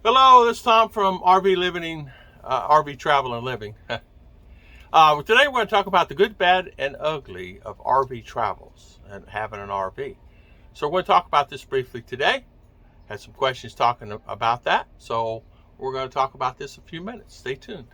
Hello, this is Tom from RV Travel and Living. Today we're going to talk about the good, bad, and ugly of RV travels and having an RV. So we're going to talk about this briefly today. Had some questions talking about that, so we're going to talk about this in a few minutes. Stay tuned.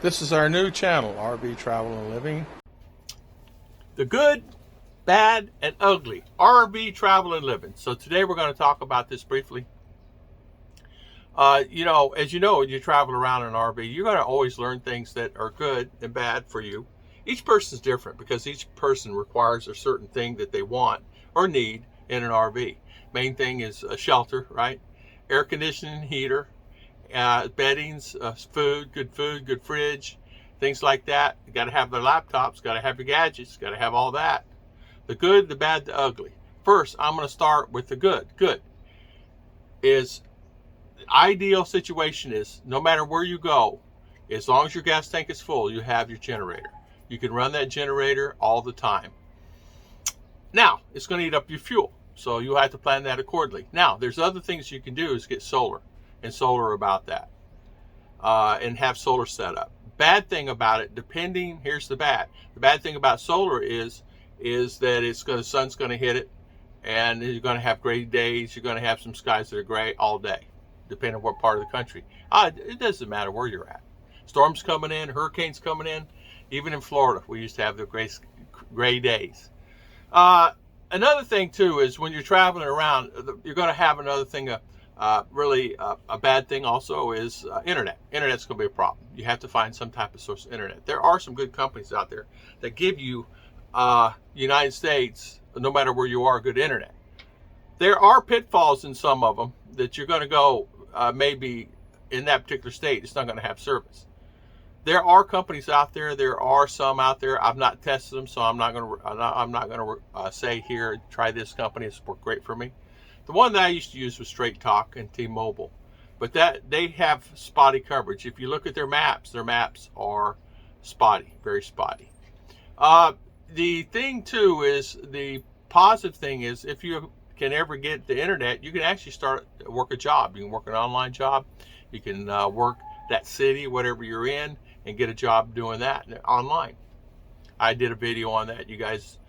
This is our new channel, RV Travel and Living. The good, bad, and ugly, RV Travel and Living. So today we're going to talk about this briefly. As you know, when you travel around in an RV, you're going to always learn things that are good and bad for you. Each person is different because each person requires a certain thing that they want or need in an RV. Main thing is a shelter, right? Air conditioning, heater, beddings, food, good fridge, things like that. You got to have their laptops, got to have your gadgets, got to have all that. The good, the bad, the ugly. First, I'm going to start with the good. Good is the ideal situation is no matter where you go, as long as your gas tank is full, you have your generator. You can run that generator all the time. Now, it's going to eat up your fuel, so you have to plan that accordingly. Now, there's other things you can do is get solar. And solar about that, and have solar set up. Bad thing about it, here's the bad. The bad thing about solar is that the sun's going to hit it, and you're going to have gray days. You're going to have some skies that are gray all day, depending on what part of the country. It doesn't matter where you're at. Storms coming in, hurricanes coming in. Even in Florida, we used to have the gray days. Another thing too is when you're traveling around, you're going to have another thing. A bad thing also is internet. Internet's going to be a problem. You have to find some type of source of internet. There are some good companies out there that give you United States, no matter where you are, good internet. There are pitfalls in some of them that you're going to go maybe in that particular state, it's not going to have service. There are companies out there. There are some out there. I've not tested them, so I'm not going to say here, try this company. It's worked great for me. The one that I used to use was Straight Talk and T-Mobile, but they have spotty coverage. If you look at their maps are spotty, very spotty. The thing too is the positive thing is if you can ever get the internet, you can actually work a job. You can work an online job. You can work that city, whatever you're in, and get a job doing that online. I did a video on that. You guys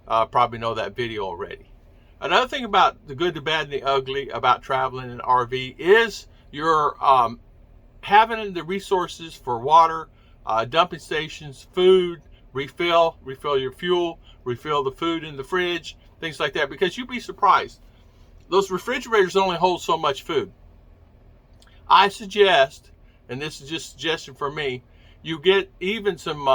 probably know that video already. Another thing about the good, the bad, and the ugly about traveling in an RV is you're having the resources for water, dumping stations, food, refill your fuel, refill the food in the fridge, things like that. Because you'd be surprised. Those refrigerators only hold so much food. I suggest, and this is just a suggestion for me, you get even some,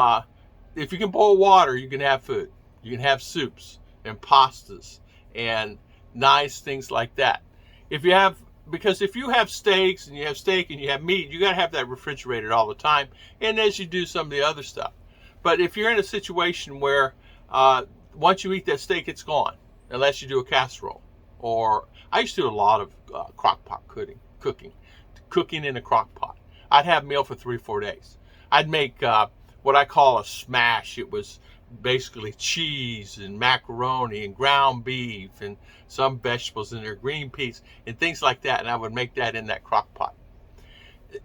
if you can boil water, you can have food. You can have soups and pastas and nice things like that. Because if you have steaks and you have steak and you have meat, you got to have that refrigerated all the time, and as you do some of the other stuff. But if you're in a situation where once you eat that steak, it's gone, unless you do a casserole. Or I used to do a lot of crock pot cooking in a crock pot. I'd have a meal for 3 or 4 days. I'd make what I call a smash. It was basically cheese and macaroni and ground beef and some vegetables in there, green peas and things like that, and I would make that in that crock pot.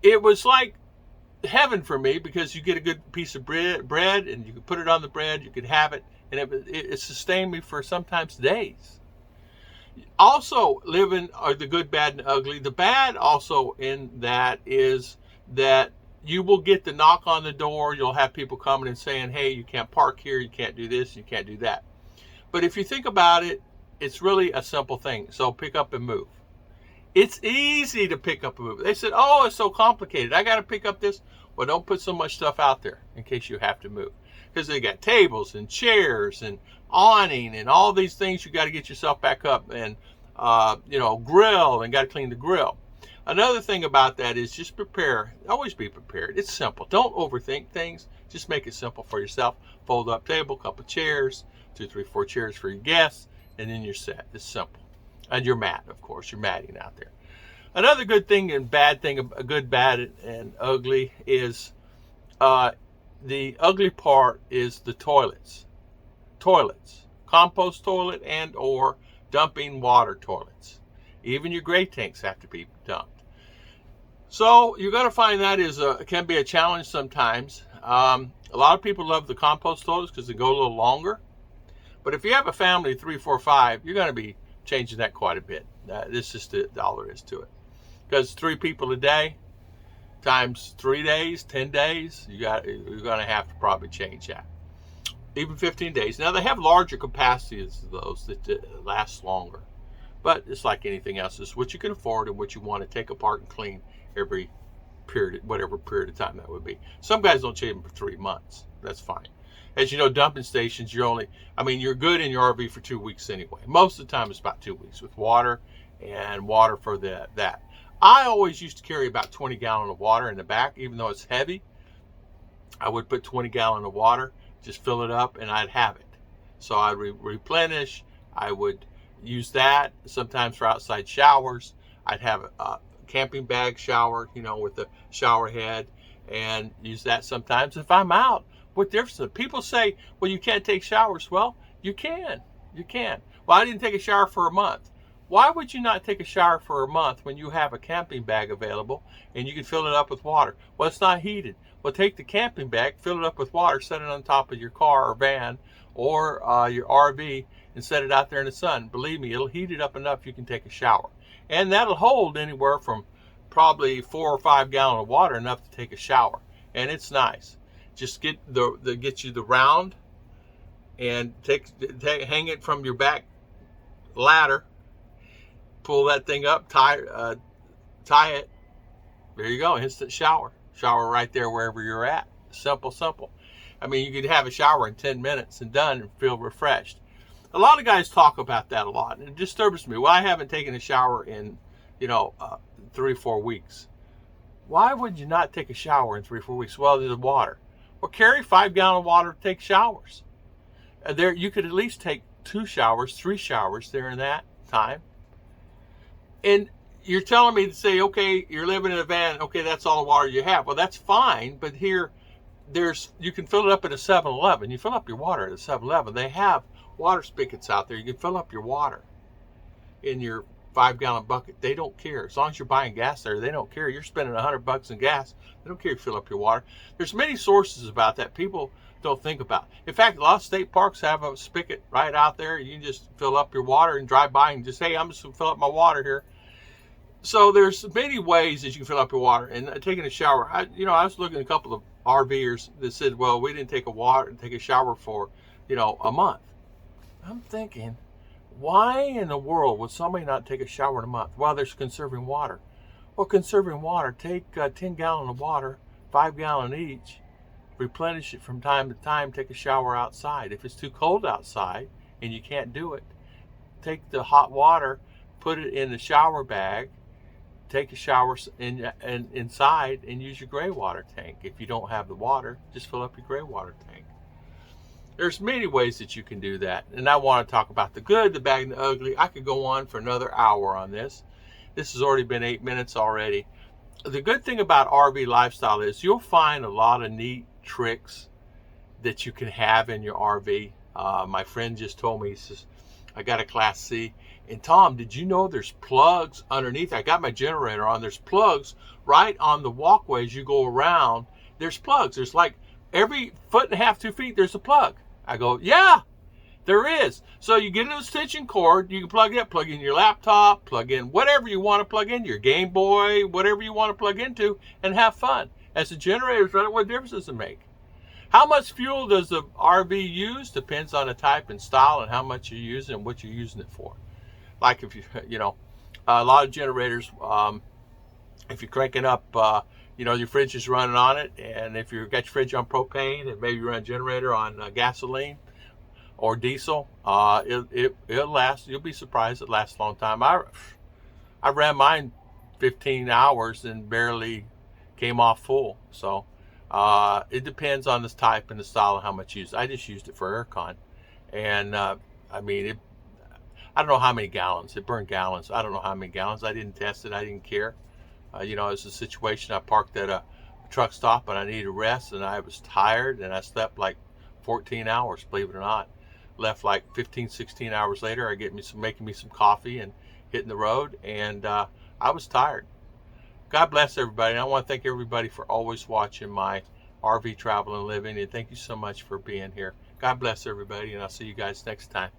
It was like heaven for me because you get a good piece of bread and you could put it on the bread, you could have it, and it sustained me for sometimes days. Also, living are the good, bad, and ugly. The bad also in that is that you will get the knock on the door. You'll have people coming and saying, hey, you can't park here, you can't do this, you can't do that. But if you think about it, it's really a simple thing. So pick up and move. It's easy to pick up and move. They said, oh, it's so complicated. I got to pick up this. Well, don't put so much stuff out there in case you have to move. Because they got tables and chairs and awning and all these things. You got to get yourself back up and, grill, and got to clean the grill. Another thing about that is just prepare. Always be prepared. It's simple. Don't overthink things. Just make it simple for yourself. Fold up table, couple chairs, 2, 3, 4 chairs for your guests, and then you're set. It's simple. And your mat, of course. Your matting out there. Another good thing and bad thing, a good, bad, and ugly is the ugly part is the toilets. Toilets, compost toilet and or dumping water toilets. Even your gray tanks have to be dumped. So you're going to find that can be a challenge sometimes. A lot of people love the compost toilets because they go a little longer. But if you have a family of 3, 4, 5, you're going to be changing that quite a bit. This is all there is to it. Because 3 people a day times 3 days, 10 days, you're going to have to probably change that. Even 15 days. Now they have larger capacities of those that last longer. But it's like anything else. It's what you can afford and what you want to take apart and clean every period, whatever period of time that would be. Some guys don't change them for 3 months. That's fine. As you know, dumping stations, you're good in your RV for 2 weeks anyway. Most of the time it's about 2 weeks with water and water for that. I always used to carry about 20 gallons of water in the back, even though it's heavy. I would put 20 gallons of water, just fill it up, and I'd have it. So I'd replenish. I would use that sometimes for outside showers. I'd have a camping bag shower, with the shower head, and use that sometimes. If I'm out, what difference? People say, well, you can't take showers. Well, you can. You can. Well, I didn't take a shower for a month. Why would you not take a shower for a month when you have a camping bag available and you can fill it up with water? Well, it's not heated. Well, take the camping bag, fill it up with water, set it on top of your car or van or your RV and set it out there in the sun. Believe me, it'll heat it up enough you can take a shower. And that'll hold anywhere from probably 4 or 5 gallons of water, enough to take a shower. And it's nice. Just get get you the round and hang it from your back ladder. Pull that thing up, tie it. There you go, instant shower. Shower right there wherever you're at. Simple. I mean, you could have a shower in 10 minutes and done and feel refreshed. A lot of guys talk about that a lot, and it disturbs me. Well, I haven't taken a shower in, 3 or 4 weeks. Why would you not take a shower in 3 or 4 weeks? Well, there's water. Or carry 5 gallons of water to take showers. There, you could at least take 2 showers, 3 showers there in that time. And you're telling me to say, okay, you're living in a van, okay, that's all the water you have. Well, that's fine, but here, you can fill it up at a 7-Eleven. You fill up your water at a 7-Eleven. They have water spigots out there. You can fill up your water in your 5-gallon bucket. They don't care. As long as you're buying gas there, they don't care. You're spending $100 in gas. They don't care if you fill up your water. There's many sources about that people don't think about. In fact, a lot of state parks have a spigot right out there. You can just fill up your water and drive by and just, hey, I'm just going to fill up my water here. So there's many ways that you can fill up your water. And taking a shower, I was looking at a couple of RVers that said, well, we didn't take a shower for, a month. I'm thinking, why in the world would somebody not take a shower in a month? Well, there's conserving water. Well, conserving water, take 10 gallons of water, 5 gallons each, replenish it from time to time, take a shower outside. If it's too cold outside and you can't do it, take the hot water, put it in the shower bag, take a shower inside and use your gray water tank. If you don't have the water, just fill up your gray water tank. There's many ways that you can do that. And I want to talk about the good, the bad, and the ugly. I could go on for another hour on this. This has already been 8 minutes already. The good thing about RV lifestyle is you'll find a lot of neat tricks that you can have in your RV. My friend just told me, he says, I got a Class C. And Tom, did you know there's plugs underneath? I got my generator on. There's plugs right on the walkway as you go around. There's plugs. There's like every 1.5 to 2 feet, there's a plug. I go, yeah, there is. So you get an extension cord, you can plug in your laptop, plug in whatever you want to plug in, your Game Boy, whatever you want to plug into, and have fun. As the generator's running, what difference does it make? How much fuel does the RV use? Depends on the type and style and how much you're using and what you're using it for. Like if a lot of generators, if you're cranking up, your fridge is running on it, and if you've got your fridge on propane and maybe you run a generator on gasoline or diesel, it'll last. You'll be surprised it lasts a long time. I ran mine 15 hours and barely came off full. So it depends on the type and the style and how much you use. I just used it for aircon, and I don't know how many gallons. It burned gallons. I don't know how many gallons. I didn't test it. I didn't care. You know, it was a situation. I parked at a truck stop and I needed rest, and I was tired, and I slept like 14 hours, believe it or not. Left like 15, 16 hours later. I making me some coffee and hitting the road, and I was tired. God bless everybody. And I want to thank everybody for always watching my RV travel and living, and thank you so much for being here. God bless everybody, and I'll see you guys next time.